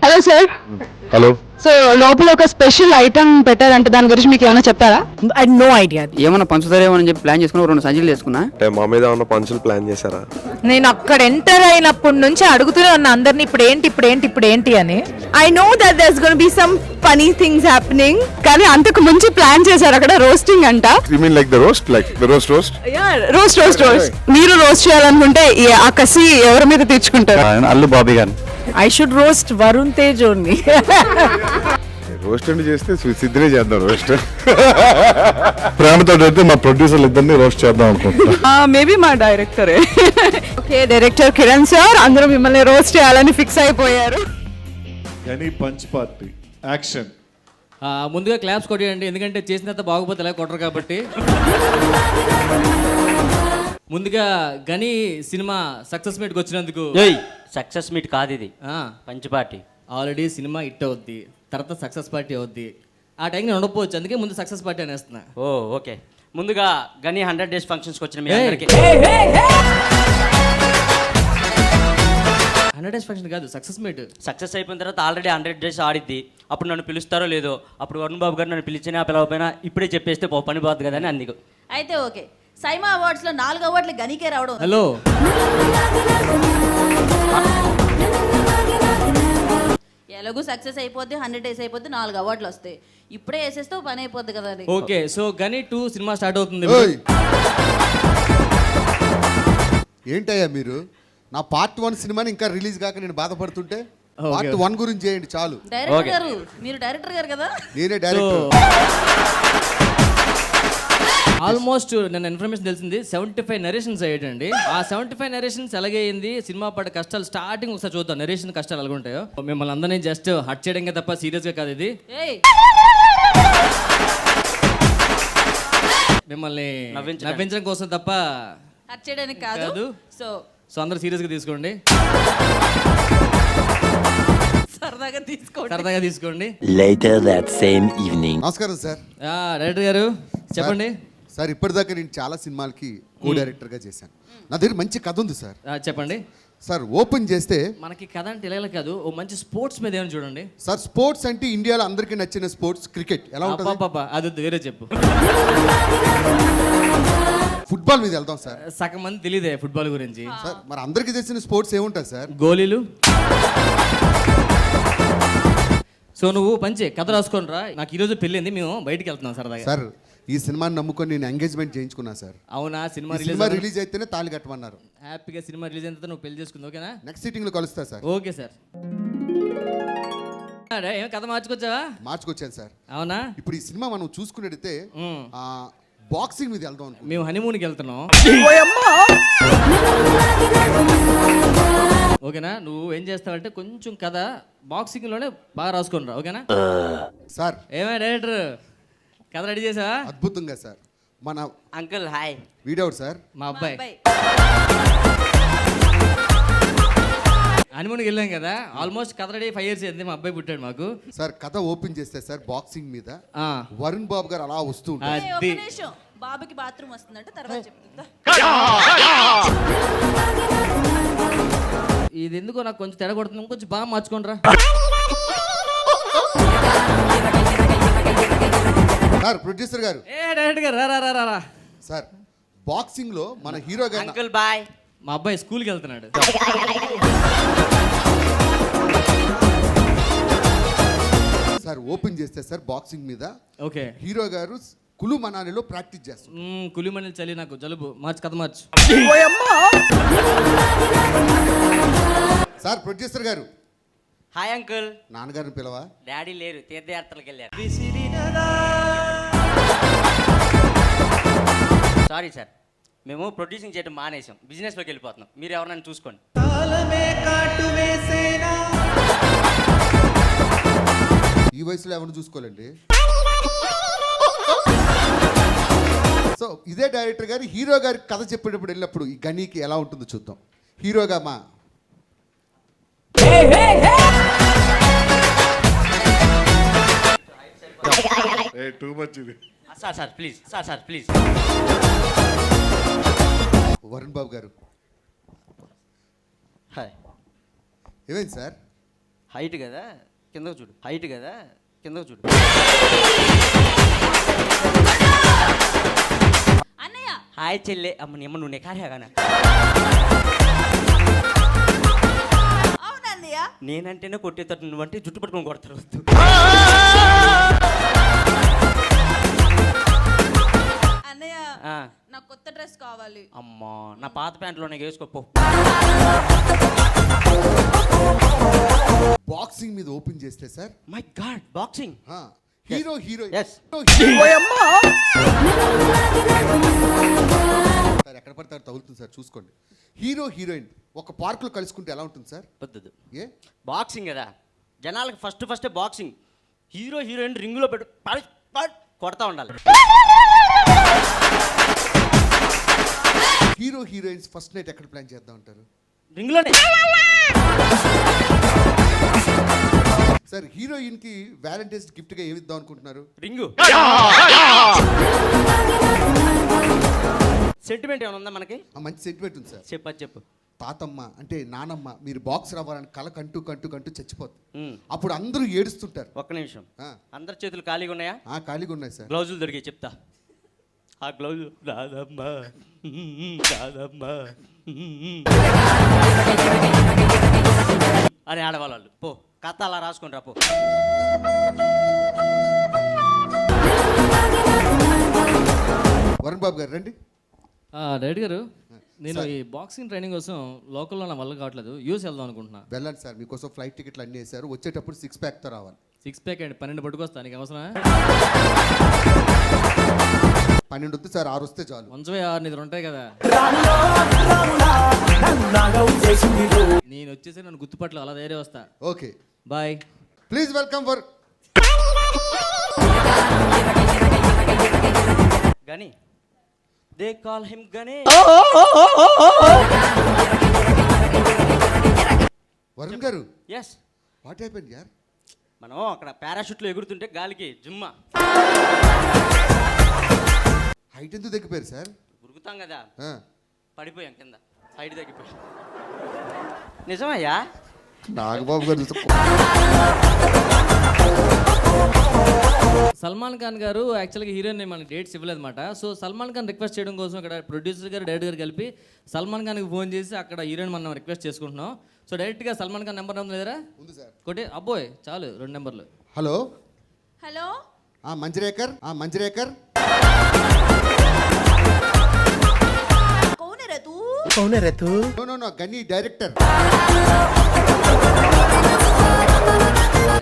Hello sir. Hello. So లోపల ఒక special item పెట్టారంటే దాని గురించి మీకు ఏమైనా చెప్తారా? I know idea. ఏమన్నా పంచుతారేమో అని చెప్పి ప్లాన్ చేసుకుని 2 సంచులు చేసుకున్నా. అంటే మా మీద ఉన్న పంచులు ప్లాన్ చేశారా? నేను అక్కడ ఎంటర్ అయినప్పటి నుంచి అడుగుతూనే ఉన్నా అందరిని ఇప్పుడు ఏంటి అని. I know that there's gonna be some funny things happening. కానీ అంతకు ముందు ప్లాన్ చేశారు అక్కడ రోస్టింగ్ అంట. You mean like the roast, like the roast? Yeah, roast. మీరు రోస్ట్ చేయాలనుకుంటే ఆ కసి ఎవరి మీద తీర్చుకుంటారు? Allu Bobby garu. I should roast Varun Tej only. Roast అని చేస్తే సిద్ధినే చేద్దాం రోస్ట్. ప్రేమతో అయితే మా ప్రొడ్యూసర్లు ఇద్దరిని రోస్ట్ చేద్దాం అనుకుంటున్నా. మేబీ మా డైరెక్టరే. ఓకే, డైరెక్టర్ కిరణ్ సార్ అందరూ మిమ్మల్ని రోస్ట్ చేయాలని ఫిక్స్ అయిపోయారు. Any punch party action. ముందుగా క్లాప్స్ కొట్టేయండి, ఎందుకంటే చేసినంత బాగోపోతే ఎలా కొట్టరు కాబట్టి. ముందుగా గని సినిమా సక్సెస్ మీట్కి వచ్చినందుకు. సక్సెస్ మీట్ కాదు ఇది, punch party. Already cinema hit అవుద్ది, తర్వాత సక్సెస్ పార్టీ అవుద్ది. ఆ టైం నేను ఉండకపోవచ్చు, అందుకే ముందు సక్సెస్ పార్టీ అనేస్తున్నా. ఓ ఓకే. ముందుగా గని 100 days ఫంక్షన్స్కి వచ్చిన మీ అందరికీ 100 days ఫంక్షన్ కాదు, సక్సెస్ మీట్. సక్సెస్ అయిపోయిన తర్వాత ఆల్రెడీ 100 days ఆడిద్ది. అప్పుడు నన్ను పిలుస్తారో లేదో, అప్పుడు వరుణ్ బాబు గారు నన్ను పిలిచినా పిలవపోయినా ఇప్పుడే చెప్పేస్తే పని పోతుంది కదా అని అందుకు. అయితే ఓకే, సైమా అవార్డ్స్లో 4 అవార్డులు గనికే రావడం. హలో, ఎలాగూ సక్సెస్ అయిపోద్ది, 100 days అయిపోద్ది, 4 అవార్డులు వస్తాయి. ఇప్పుడే వేసేస్తే పని అయిపోద్ది కదా అది. ఓకే. సో గని 2 సినిమా స్టార్ట్ అవుతుంది. ఏంటయ్యా మీరు నా పార్ట్ 1 సినిమాని ఇంకా రిలీజ్ కాక నేను బాధపడుతుంటే పార్ట్ 1 గురించి చేయండి చాలు. డైరెక్టర్ గారు, మీరు డైరెక్టర్ గారు కదా. నేనే డైరెక్టర్. ఆల్మోస్ట్ నేను ఇన్ఫర్మేషన్ తెలిసింది 75 నరేషన్స్ అయ్యాడండి. ఆ 75 నరేషన్స్ ఎలాగే అయింది, సినిమా పడ్డ కష్టాలు స్టార్టింగ్ ఒకసారి చూద్దాం. నరేషన్ కష్టాలు ఎలాగుంటాయో. మిమ్మల్ని అందరినీ జస్ట్ హట్ చేయడం తప్ప సీరియస్గా కాదు ఇది. మిమ్మల్ని నవ్వించడం కోసం తప్ప హట్ చేయడానికి కాదు. సో అందరూ సీరియస్గా తీసుకోండి, సరదాగా తీసుకోండి. Later that same evening. నమస్కారం సార్. డైరెక్టర్ గారు చెప్పండి. సార్ ఇప్పటిదాకా నేను చాలా సినిమాలకి కో డైరెక్టర్గా చేశాను. నా దగ్గర మంచి కథ ఉంది సార్. చెప్పండి సార్. ఓపెన్ చేస్తే మనకి కథ అంటే ఇలా కాదు, ఓ మంచి స్పోర్ట్స్ మీద ఏమైనా చూడండి సార్. స్పోర్ట్స్ అంటే ఇండియాలో అందరికీ నచ్చిన స్పోర్ట్స్ క్రికెట్. ఎలా ఉంటుంది? అది వేరే చెప్పు. ఫుట్బాల్ మీద వెళ్దాం సార్. సగం మంది తెలియదే ఫుట్బాల్ గురించి. సార్ మరి అందరికీ తెలిసిన స్పోర్ట్స్ ఏముంటుంది సార్? గోళీలు. సో నువ్వు పంచే కథ రాసుకొని రా. నాకు ఈరోజు పెళ్ళింది, మేము బయటికి వెళ్తున్నాం సరదాగా. సార్ ఈ సినిమాని నమ్ముకొని నేను ఎంగేజ్మెంట్ చేయించుకున్నా సార్. అవునా? సినిమా రిలీజ్ అయితేనే తాళి కట్టమన్నారు. హ్యాపీగా సినిమా రిలీజ్ అయిన తర్వాత నువ్వు పెళ్లి చేసుకుంది. ఓకేనా? నెక్స్ట్ సిట్టింగ్ లో కలుస్తా సార్. Okay sir. ఏం కథ మార్చుకొచ్చావా? మార్చుకొచ్చాను సార్. అవునా? ఇప్పుడు ఈ సినిమా మనం చూసుకున్నట్టయితే బాక్సింగ్ మీద వెళ్దాం అనుకో. మేము హనీమూన్కి వెళ్తున్నాం. ఓకేనా? నువ్వు ఏం చేస్తావంటే కొంచెం కథ బాక్సింగ్ లోనే బాగా రాసుకొని రా. ఓకేనా సార్? ఏమే డైరెక్టర్, కథ రెడీ చేసావా? అద్భుతంగా సార్. మన అంకుల్ హాయ్. వీడెవడు సార్? మా అబ్బాయి. హనీమూన్కి వెళ్ళాం కదా, ఆల్మోస్ట్ కథ రెడీ 5 years అయింది. మా అబ్బాయి పుట్టాడు మాకు. సార్ కథ ఓపెన్ చేస్తే సార్ బాక్సింగ్ మీద వరుణ్ బాబు గారు అలా వస్తూ నిమిషం, బాబుకి బాత్రూమ్ వస్తుందంటే తర్వాత చెప్తుందా. ఇది ఎందుకో నాకు కొంచెం తెడ కొడుతుంది, కొంచెం బాగా మార్చుకోండి రా. సార్ ప్రొడ్యూసర్ గారు. డైరెక్టర్ గారు రా. సార్ బాక్సింగ్ లో మన హీరో గారు. Uncle bye. మా అబ్బాయి స్కూల్కి వెళ్తున్నాడు. సార్ ఓపెన్ చేస్తే సార్ బాక్సింగ్ మీద ఓకే హీరో గారు కులు మనాలిలో ప్రాక్టీస్ చేస్తారు. కులిమని చలి నాకు జలుబు, మార్చు కథ మార్చు. సార్ ప్రొడ్యూసర్ గారు. Hi uncle. నాన్నగారిని పిలవా? డాడీ లేరు, తీర్థయాత్రలకు వెళ్ళారు. సారీ సార్, మేము ప్రొడ్యూసింగ్ చేయడం మానేసాం, బిజినెస్లోకి వెళ్ళిపోతున్నాం. మీరు ఎవరైనా చూసుకోండి. ఈ వయసులో ఎవరిని చూసుకోవాలండి? సో ఇదే డైరెక్టర్ గారు హీరో గారికి కథ చెప్పేటప్పుడు వెళ్ళినప్పుడు ఈ గనీకి ఎలా ఉంటుందో చూద్దాం. హీరోగా మా టూ మచ్ ఇది. Sir please. వరుణ్ బాబు గారు. హాయ్. ఏమైంది సార్? హైట్ కదా కిందకు చూడు, హైట్ కదా కిందకు చూడు. అన్నయ్య హాయ్ చెల్లె అమ్మ నిమ్మ నువ్వు నెకారేగానా? అవునన్నయ్య. నేనంటేనే కొట్టేటట్టు, నువ్వంటే జుట్టు పట్టుకొని కొడతారు. వద్దు. అన్నయ్య ఆ, నాకు కొత్త డ్రెస్ కావాలి. అమ్మా నా పాత ప్యాంట్లోనే వేసుకోపో. బాక్సింగ్ మీద ఓపెన్ చేస్తే sir my God, boxing. Hero heroine Yes. Sir ఎక్కడ పడతారు తగులుతుంది సార్, చూసుకోండి. హీరో హీరోయిన్ ఒక పార్కులో కలుసుకుంటే ఎలా ఉంటుంది సార్? వద్దు. ఏ బాక్సింగ్ కదా జనాలకు ఫస్టే బాక్సింగ్. హీరో హీరోయిన్ రింగులో పెట్టు కొడతా ఉండాలి. హీరో హీరోయిన్స్ ఫస్ట్ నైట్ ఎక్కడ ప్లాన్ చేద్దాం అంటారు? రింగులోనే. సార్ హీరోయిన్ కి వ్యాలంటైన్స్ గిఫ్ట్ గా ఏమి ఇద్దాం అనుకుంటున్నారు? రింగు. సెంటిమెంట్ ఏమైనా ఉందా మనకి? మంచి సెంటిమెంట్ ఉంది సార్. చెప్పు. తాతమ్మ అంటే నానమ్మ మీరు బాక్స్ రావాలని కల కంటూ చచ్చిపోతుంది. ఉమ్. అప్పుడు అందరూ ఏడుస్తుంటారు. ఒక్క నిమిషం. ఆ. అందరి చేతులు ఖాళీగా ఉన్నాయా? ఖాళీగా ఉన్నాయి సార్. గ్లౌజులు దొరికాయి, చెప్తా. ఆ గ్లౌజ్ రాదమ్మా రాదమ్మా అని ఆడవాళ్ళు. పో కథ అలా రాసుకొని రా పో. వరుణ్ బాబు గారు రండి. డైరెక్ట్ గారు, నేను ఈ బాక్సింగ్ ట్రైనింగ్ కోసం లోకల్లో నా వల్ల కావట్లేదు, యూఎస్ వెళ్దాం అనుకుంటున్నా. వెళ్ళండి సార్, మీకోసం ఫ్లైట్ టికెట్లు అన్నీ వేశారు. వచ్చేటప్పుడు 6 ప్యాక్తో రావాలి. 6 ప్యాక్ అండి, 12 పట్టుకొస్తా, నీకు అవసరమా? 12 వద్దు సార్, 6 వస్తే చాలు. 6 నిద్ర ఉంటాయి కదా. నేను వచ్చేసి నన్ను గుర్తుపట్లు, అలా ధైర్యం వస్తా. Okay bye. Please welcome for Gani. They call him Gani. Varun గారు. ఎస్. వాట్ హ్యాపెండ్ యార్? మనం అక్కడ పారాషూట్లో ఎగురుతుంటే గాలికి జుమ్మా హైట్ ఎందుకు తగ్గిపోయారు సార్? ఉరుకుతాం కదా, ఆ. పడిపోయాం కింద, హైట్ తగ్గిపోయాం. నిజమయ్యా? నాగబాబు గారు సల్మాన్ ఖాన్ గారు యాక్చువల్గా హీరోయిన్ మనకి డేట్స్ ఇవ్వలేదు అనమాట. సో సల్మాన్ ఖాన్ రిక్వెస్ట్ చేయడం కోసం ఇక్కడ ప్రొడ్యూసర్ గారు డైరెక్టర్ గారు కలిపి సల్మాన్ ఖాన్కి ఫోన్ చేసి అక్కడ హీరోయిన్ మనం రిక్వెస్ట్ చేసుకుంటున్నాం. సో డైరెక్ట్గా సల్మాన్ ఖాన్ నెంబర్ ఉంది లేదరా? ఉంది సార్. కొట్టే అబ్బోయ్, చాలు 2 నెంబర్లు. హలో. హలో మంజరేకర్. మంజరేకర్. कौन है रे तू? No, గని డైరెక్టర్.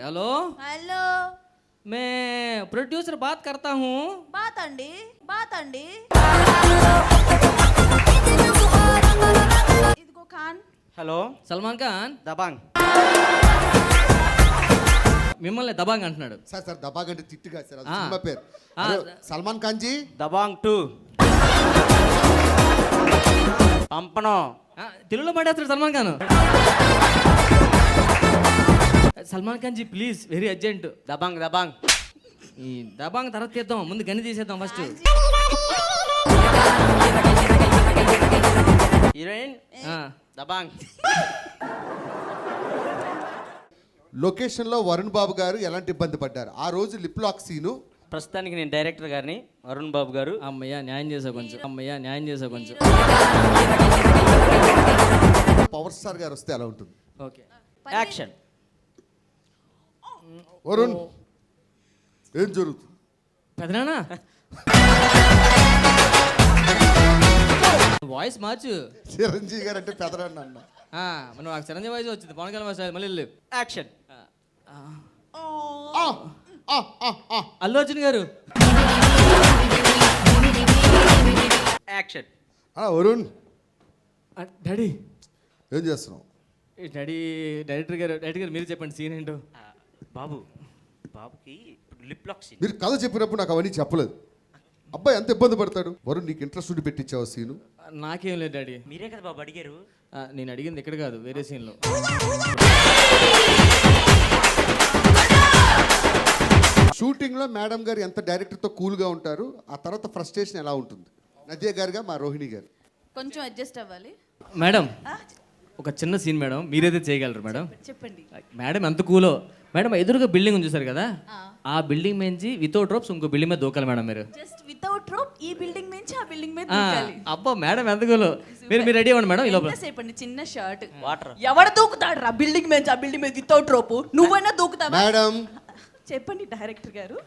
हेलो हेलो मैं प्रोड्यूसर बात करता हूँ. बात अंडी इदिगो खान. హలో సల్మాన్ ఖాన్ దబాంగ్. మిమ్మల్ని దబాంగ్ అంటున్నాడు. సార్ దబాగంటే తిట్టుగా సార్, అది ఆ. సినిమా పేరు. ఆ. హలో, సల్మాన్ ఖాన్ జీ. దబాంగ్ 2 పంపను. తెలుగులో మాట్లాడుతాడు Salman Khan. Salman Khan ji please, very urgent. Dabangg. ఈ దబాంగ్ తర్వాత తీద్దాం, ముందు గని తీసేద్దాం ఫస్ట్. హీరోయిన్ దబాంగ్. లొకేషన్ లో వరుణ్ బాబు గారు ఎలాంటి ఇబ్బంది పడ్డారు ఆ రోజు? Lip lock scene. ప్రస్తుతానికి నేను డైరెక్టర్ గారిని, వరుణ్ బాబు గారు. అమ్మయ్య న్యాయం చేసా కొంచెం. పవర్ స్టార్ గారు వస్తే ఎలా ఉంటుంది? ఓకే. యాక్షన్. వరుణ్ ఏం జరుగుతుంది? పెదనానా వాయిస్ మార్చు. చిరంజీవి గారు అంటే పెదరన్న అన్న. మనం నాకు చిరంజీవి వాయిస్ వచ్చింది, పవన్ కళ్యాణ్ వాయిస్ మళ్ళీ వెళ్ళు. యాక్షన్. అల్లు అర్జున్ గారు. యాక్షన్. వరుణ్ డాడీ ఏం చేస్తున్నావు? డైరెక్టర్ గారు మీరు చెప్పండి సీన్ ఏంటో. బాబుకి లిప్ లాక్ సీన్. మీరు కథ చెప్పినప్పుడు నాకు అవన్నీ చెప్పలేదు. అబ్బాయి ఎంత ఇబ్బంది పడతాడు? వరుణ్ నీకు ఇంట్రెస్ట్ ఉండి పెట్టించావు సీను? నాకేం లేదు డాడీ. మీరే కదా బాబు అడిగారు. నేను అడిగింది ఇక్కడ కాదు, వేరే సీన్లో. షూటింగ్ లో మేడం గారు ఎంత డైరెక్టర్ తో కూల్ గా ఉంటారు, ఆ తర్వాత ఫ్రస్ట్రేషన్ ఎలా ఉంటుంది? నదియా గారుగా మా రోహిణి గారు. కొంచెం అడ్జస్ట్ అవ్వాలి. మేడం ఒక చిన్న సీన్ మేడం, మీరైతే చేయగలరు మేడం. చెప్పండి. మేడం ఎంత కూలో మేడం, ఎదురుగా బిల్డింగ్ ఉంది చూసారు కదా, ఆ బిల్డింగ్ నుంచి వితౌట్ రోప్స్ ఇంకో బిల్డింగ్ మీద దూకాలి మేడం మీరు. జస్ట్ వితౌట్ రోప్ ఈ బిల్డింగ్ నుంచి ఆ బిల్డింగ్ మీద ఆ, దూకాలి. అబ్బా మేడం ఎంత కూలో. మీరు రెడీ అవ్వండి మేడం. ఈ లోపల ఎంతసేపు అండి? చిన్న షర్ట్. వాటర్. ఎవడు దూకుతాడు రా బిల్డింగ్ మీద? ఆ బిల్డింగ్ మీద వితౌట్ రోప్ నువ్వైనా దూకుతావా? మేడం చెప్పండి డైరెక్టర్ గారు.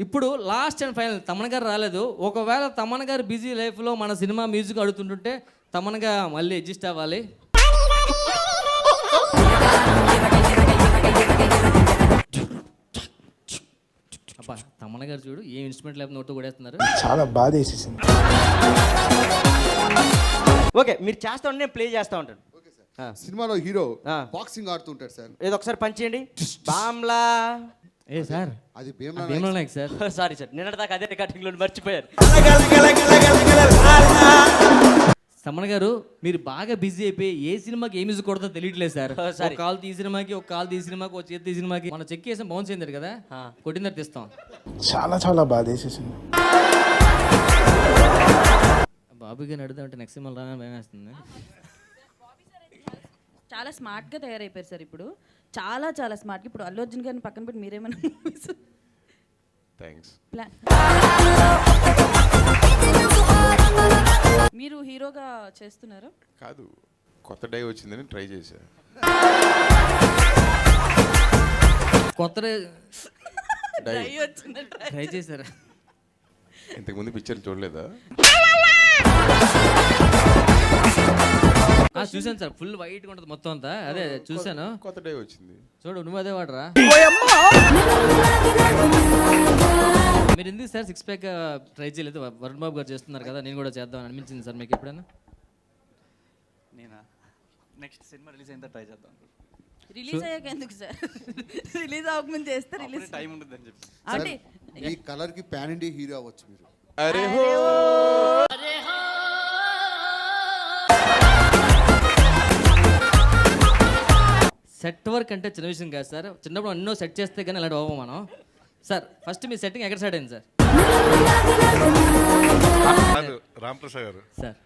ఇప్పుడు లాస్ట్ అండ్ ఫైనల్ తమన్ గారు రాలేదు. ఒకవేళ తమన్ గారు బిజీ లైఫ్లో మన సినిమా మ్యూజిక్ అడుగుతుంటుంటే తమన్గా మళ్ళీ అడ్జస్ట్ అవ్వాలి. అబ్బా తమన్ గారు చూడు, ఏ ఇన్స్ట్రుమెంట్ లేకపోతే నోట్తో కొడేస్తున్నారు. చాలా బాధ వేసేసింది. ఓకే, మీరు చేస్తా ఉంటే నేను ప్లే చేస్తా ఉంటాను. సినిమాలో హీరో ఆ. బాక్సింగ్ ఆడుతుంటాడు సార్. ఏదో ఒకసారి పని చేయండి. బామ్లా. ఏ సార్, అది Bheemla Bheemla Nayak sir. Sorry sir, నిన్నటిదాకా అదే రికార్డింగ్లో మర్చిపోయారు. తమన్ గారు మీరు బాగా బిజీ అయిపోయి ఏ సినిమాకి ఏ మ్యూజిక్ కొడతా తెలియట్లేదు సార్. sorry. ఒక కాల్ తీ సినిమాకి, ఒక కాల్ తీ సినిమాకి, ఒక చేతి తీ సినిమాకి. మనం చెక్ చేసాం, బౌన్స్ అయింది కదా, కొట్టిన తర్వాత ఇస్తాం. చాలా బాధ వేసేసింది. బాబు గారిని అడుగుదామంటే నెక్స్ట్ సినిమా రాగానే భయం వేస్తుంది. చాలా స్మార్ట్ గా తయారైపోయారు సార్ ఇప్పుడు. చాలా చాలా స్మార్ట్. ఇప్పుడు అల్లు అర్జున్ గారిని పక్కన పెట్టి మీరేమైనా థ్యాంక్స్. ప్లాన్ మీరు హీరోగా చేస్తున్నారా? కాదు, కొత్త డై వచ్చిందని ట్రై చేశా. కొత్త డై ట్రై చేశారా? ఇంతకుముందు పిక్చర్ చూడలేదా? చూసాను సార్, ఫుల్ వైట్ గా ఉంటుంది మొత్తం అంతా. అదే చూసాను. కొత్త డై వచ్చింది. చూడు, నువ్వు అదే వాడరా. మీరు ఎందుకు సార్ సిక్స్ ప్యాక్ ట్రై చేయలేదు? వరుణ్ బాబు గారు చేస్తున్నారు కదా, నేను కూడా చేద్దామని అనిపించింది సార్ మీకు ఎప్పుడైనా? నేనా నెక్స్ట్ సినిమా రిలీజ్ అయిన ట్రై చేద్దాం. రిలీజ్ అయ్యాక ఎందుకు సార్? రిలీజ్ అవ్వకముందు చేస్తే రిలీజ్ టైం ఉంటుందని చెప్పి. అంటే ఈ కలర్ కి పాన్ ఇండియా హీరో అవ్వచ్చు మీరు. అరే హో. సెట్ వర్క్ అంటే చిన్న విషయం కాదు సార్. చిన్నప్పుడు ఎన్నో సెట్ చేస్తే కానీ అలాంటి అవ్వం మనం. సార్ ఫస్ట్ మీ సెట్టింగ్ ఎక్కడ స్టార్ట్ అయింది సార్? రామప్రసాద్ గారు, సార్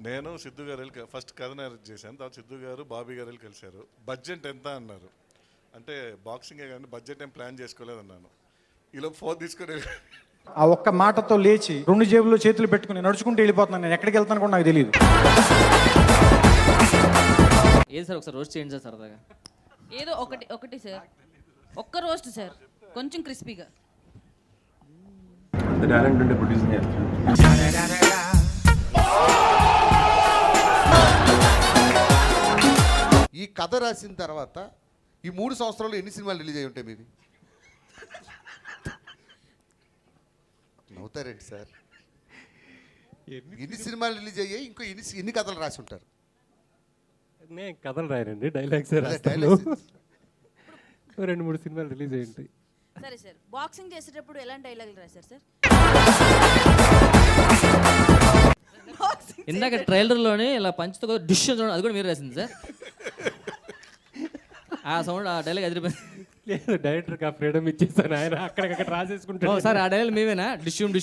నేను సిద్ధు గారు వెళ్ళి ఫస్ట్ కథ నేరేట్ చేశాను. తర్వాత సిద్ధు గారు బాబీ గారు వెళ్ళి కలిశారు. బడ్జెట్ ఎంత అన్నారు. అంటే బాక్సింగే కానీ బడ్జెట్ ఏం ప్లాన్ చేసుకోలేదు అన్నాను. ఈలోపు ఫోన్ తీసుకొని ఆ ఒక్క మాటతో లేచి 2 జేబుల్లో చేతులు పెట్టుకుని నడుచుకుంటూ వెళ్ళిపోతున్నాను. నేను ఎక్కడికి వెళ్తాను కూడా నాకు తెలియదు. ఏది సార్ ఒకసారి రోస్ట్ చేయండి సార్ సరదాగా. ఏదో ఒకటి సార్, ఒక్క రోస్ట్ సార్, కొంచెం క్రిస్పీగా. ఈ కథ రాసిన తర్వాత ఈ 3 సంవత్సరాలు ఎన్ని సినిమాలు రిలీజ్ అయి ఉంటాయి మీవి? నవ్వుతారేంటి సార్? ఎన్ని సినిమాలు రిలీజ్ అయ్యాయి? ఇంకో ఎన్ని కథలు రాసి ఉంటారు? నేను కథలు రాయనండి, డైలాగ్స్ రాస్తాను. 2-3 సినిమాలు రిలీజ్ అయ్యి ఉంటాయి. సరే సార్, బాక్సింగ్ చేసేటప్పుడు ఎలాంటి డైలాగులు రాశారు సార్? ఇందాక ట్రైలర్లోనే ఇలా పంచుతో డిష్ చూడండి, అది కూడా మీరు రాసింది సార్. ఆ సౌండ్, ఆ డైలాగ్ అదిరిపోయింది. లేదు, డైరెక్టర్కి ఆ ఫ్రీడమ్ ఇచ్చేసాను, ఆయన అక్కడికక్కడ రాసేసుకుంటాను. సార్ ఆ డైలాగ్ మీవేనా? డిష్యూమ్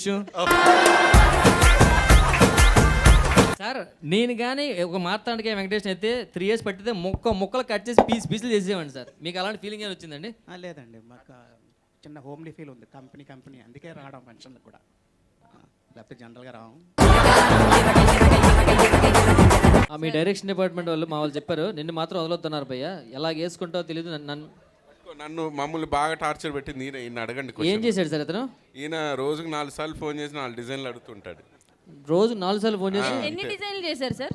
సార్. నేను కానీ ఒక మార్తాండకే వెంకటేష్ అయితే 3 years పట్టితే ముక్కలు కట్ చేసి పీసులు చేసేవాడిని సార్. మీకు అలాంటి ఫీలింగ్ ఏమైనా వచ్చిందండి? లేదండి, మాకు చిన్న హోమ్లీ ఫీల్ ఉంది. కంపెనీ అందుకే రావడం ఫంక్షన్లకు కూడా, లేకపోతే జనరల్గా రావడం. మీ డైరెక్షన్ డిపార్ట్మెంట్ వాళ్ళు మా వాళ్ళు చెప్పారు, నిన్ను మాత్రం వదలొద్దన్నారు భయ్య, ఎలా వేసుకుంటావో తెలియదు. నన్ను మమ్మల్ని బాగా టార్చర్ పెట్టింది ఈయన అడగండి. ఏం చేశాడు సార్ అతను? ఈయన రోజుకు 4 సార్లు ఫోన్ చేసి 4 డిజైన్లు అడుగుతుంటాడు. రోజు 4 సార్లు ఫోన్ చేసి ఎన్ని డిజైన్లు చేశారు సార్?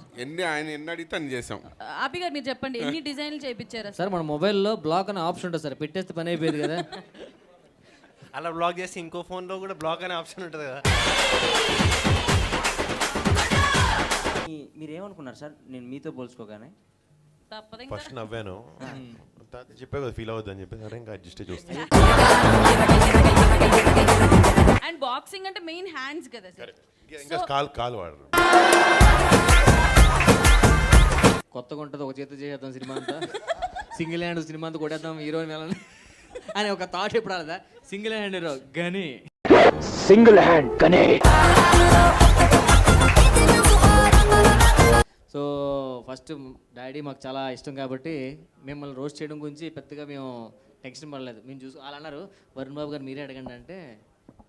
ఆయన ఎన్ని అడిగితే అని చేసాం. ఆపి గారు మీరు చెప్పండి, ఎన్ని డిజైన్లు చేయించారా సార్? మన మొబైల్లో బ్లాక్ అనే ఆప్షన్ ఉంటుంది సార్, పెట్టేస్తే పని అయిపోయేది కదా. అలా బ్లాక్ చేసి ఇంకో ఫోన్లో కూడా బ్లాక్ అనే ఆప్షన్ ఉంటుంది కదా. మీరేమనుకున్నారు సార్ నేను మీతో పోల్చుకోగానే? తప్పదు. ఫస్ట్ నవ్వాను, చెప్పే కదా ఫీల్ అవుద్దని చెప్పి సరే ఇంకా అడ్జస్ట్ చూస్తాను. అండ్ బాక్సింగ్ అంటే మెయిన్ హ్యాండ్స్ కదా సార్. ఇంకా కాలు వాడరు. కొత్తగా ఉంటుంది, ఒక చేతి చేద్దాం సినిమా అంతా, సింగిల్ హ్యాండ్ సినిమా అంతా కొట్టేద్దాం హీరోయిన్ అని ఒక థాట్ ఎప్పుడు రాలేదా? సింగిల్ హ్యాండ్ హీరో గని single hand kane. So first daddy మాకు చాలా ఇష్టం కాబట్టి మిమ్మల్ని రోస్ట్ చేయడం గురించి పెద్దగా మేము టెన్షన్ పడలేదు. మేము చూసి వాళ్ళు అన్నారు వరుణ్ బాబు గారు మీరే అడగండి అంటే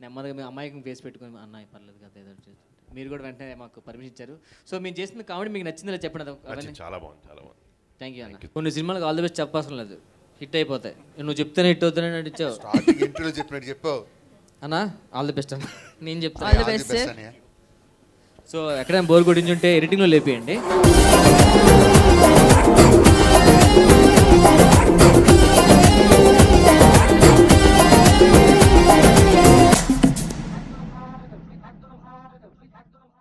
నెమ్మదిగా మేము అమ్మాయికి ఫేస్ పెట్టుకుని అన్న పర్లేదు కదా ఏదో చేసి మీరు కూడా వెంటనే మాకు పర్మిషన్ ఇచ్చారు. సో మేము చేసిన కామెడీ మీకు నచ్చిందో చెప్పండి. చాలా బాగుంది చాలా బాగుంది. థ్యాంక్ యూ అన్న. కొన్ని సినిమాలకు ఆల్ ది బెస్ట్ చెప్పవసరం లేదు, హిట్ అయిపోతాయి. నువ్వు చెప్తేనే హిట్ అవుతానే నడిచావు. స్టార్టింగ్ ఇంటర్వ్యూలో చెప్పినట్టు చెప్పావు అన్నా ఆల్ ది బెస్ట్ అన్న. నేను చెప్తాను all the best sir. So ఎక్కడైనా బోర్ కొట్టించుంటే ఎడిటింగ్లో లేపేయండి.